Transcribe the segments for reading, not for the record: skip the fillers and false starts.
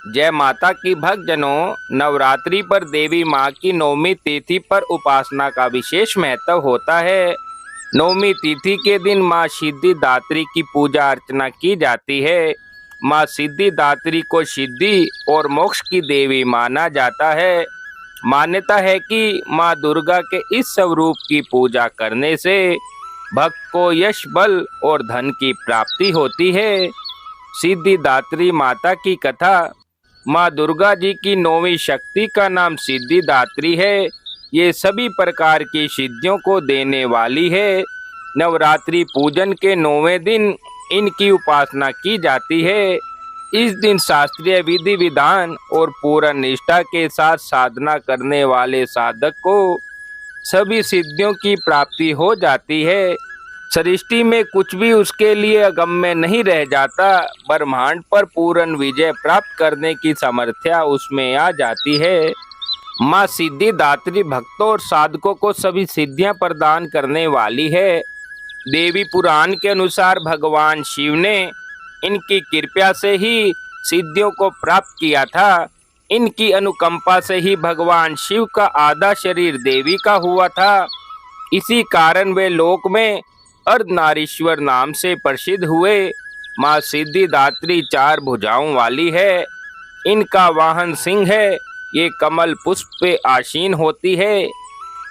जय माता की भक्तजनों, नवरात्रि पर देवी माँ की नौमी तिथि पर उपासना का विशेष महत्व होता है। नौमी तिथि के दिन माँ सिद्धिदात्री की पूजा अर्चना की जाती है। माँ सिद्धिदात्री को सिद्धि और मोक्ष की देवी माना जाता है। मान्यता है कि माँ दुर्गा के इस स्वरूप की पूजा करने से भक्त को यश, बल और धन की प्राप्ति होती है। सिद्धिदात्री माता की कथा। माँ दुर्गा जी की नौवीं शक्ति का नाम सिद्धिदात्री है। ये सभी प्रकार की सिद्धियों को देने वाली है। नवरात्रि पूजन के 9वें दिन इनकी उपासना की जाती है। इस दिन शास्त्रीय विधि विधान और पूर्ण निष्ठा के साथ साधना करने वाले साधक को सभी सिद्धियों की प्राप्ति हो जाती है। सृष्टि में कुछ भी उसके लिए अगम्य नहीं रह जाता। ब्रह्मांड पर पूर्ण विजय प्राप्त करने की सामर्थ्य उसमें आ जाती है। माँ सिद्धिदात्री भक्तों और साधकों को सभी सिद्धियां प्रदान करने वाली है। देवी पुराण के अनुसार भगवान शिव ने इनकी कृपा से ही सिद्धियों को प्राप्त किया था। इनकी अनुकंपा से ही भगवान शिव का आधा शरीर देवी का हुआ था। इसी कारण वे लोक में अर्धनारीश्वर नाम से प्रसिद्ध हुए। माँ सिद्धिदात्री 4 भुजाओं वाली है। इनका वाहन सिंह है। ये कमल पुष्प पे आसीन होती है।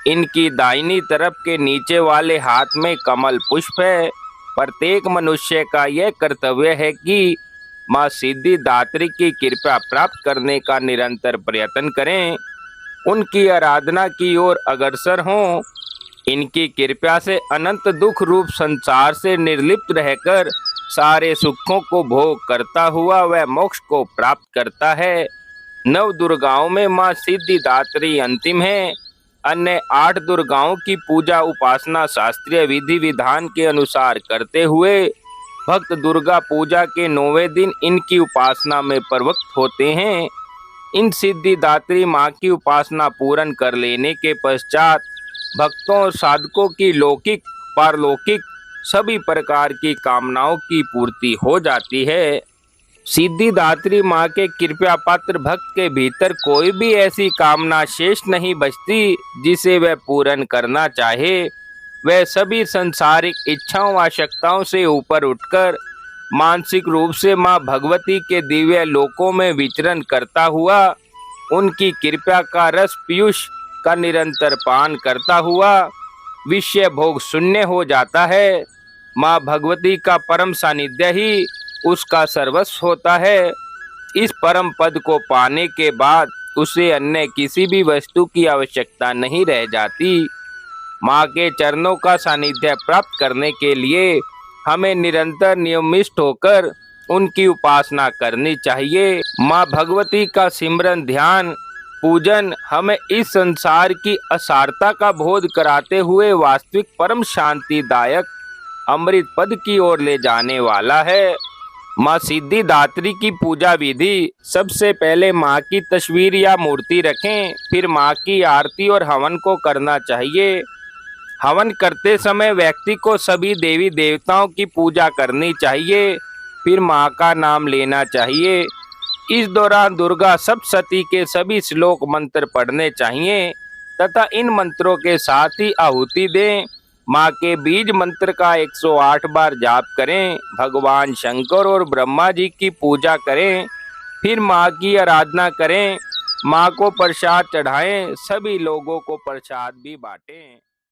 इनकी दाहिनी तरफ के नीचे वाले हाथ में कमल पुष्प है। प्रत्येक मनुष्य का यह कर्तव्य है कि माँ सिद्धिदात्री की कृपा प्राप्त करने का निरंतर प्रयत्न करें, उनकी आराधना की ओर अग्रसर हों। इनकी कृपा से अनंत दुख रूप संसार से निर्लिप्त रहकर सारे सुखों को भोग करता हुआ वह मोक्ष को प्राप्त करता है। 9 दुर्गाओं में माँ सिद्धिदात्री अंतिम है। अन्य 8 दुर्गाओं की पूजा उपासना शास्त्रीय विधि विधान के अनुसार करते हुए भक्त दुर्गा पूजा के 9वें दिन इनकी उपासना में प्रवृत्त होते हैं। इन सिद्धिदात्री माँ की उपासना पूर्ण कर लेने के पश्चात भक्तों और साधकों की लौकिक पारलौकिक सभी प्रकार की कामनाओं की पूर्ति हो जाती है। सिद्धिदात्री माँ के कृपा पात्र भक्त के भीतर कोई भी ऐसी कामना शेष नहीं बचती जिसे वह पूर्ण करना चाहे। वह सभी संसारिक इच्छाओं आवश्यकताओं से ऊपर उठकर मानसिक रूप से माँ भगवती के दिव्य लोकों में विचरण करता हुआ उनकी कृपा का रस पीयूष का निरंतर पान करता हुआ विषय भोग शून्य हो जाता है। माँ भगवती का परम सानिध्य ही उसका सर्वस्व होता है। इस परम पद को पाने के बाद उसे अन्य किसी भी वस्तु की आवश्यकता नहीं रह जाती। माँ के चरणों का सानिध्य प्राप्त करने के लिए हमें निरंतर नियमित होकर उनकी उपासना करनी चाहिए। माँ भगवती का सिमरन ध्यान पूजन हमें इस संसार की असारता का बोध कराते हुए वास्तविक परम शांतिदायक अमृत पद की ओर ले जाने वाला है। माँ सिद्धिदात्री की पूजा विधि। सबसे पहले माँ की तस्वीर या मूर्ति रखें, फिर माँ की आरती और हवन को करना चाहिए। हवन करते समय व्यक्ति को सभी देवी देवताओं की पूजा करनी चाहिए, फिर माँ का नाम लेना चाहिए। इस दौरान दुर्गा सप्तशती के सभी श्लोक मंत्र पढ़ने चाहिए तथा इन मंत्रों के साथ ही आहुति दें। माँ के बीज मंत्र का 108 बार जाप करें। भगवान शंकर और ब्रह्मा जी की पूजा करें, फिर माँ की आराधना करें। माँ को प्रसाद चढ़ाएं, सभी लोगों को प्रसाद भी बांटें।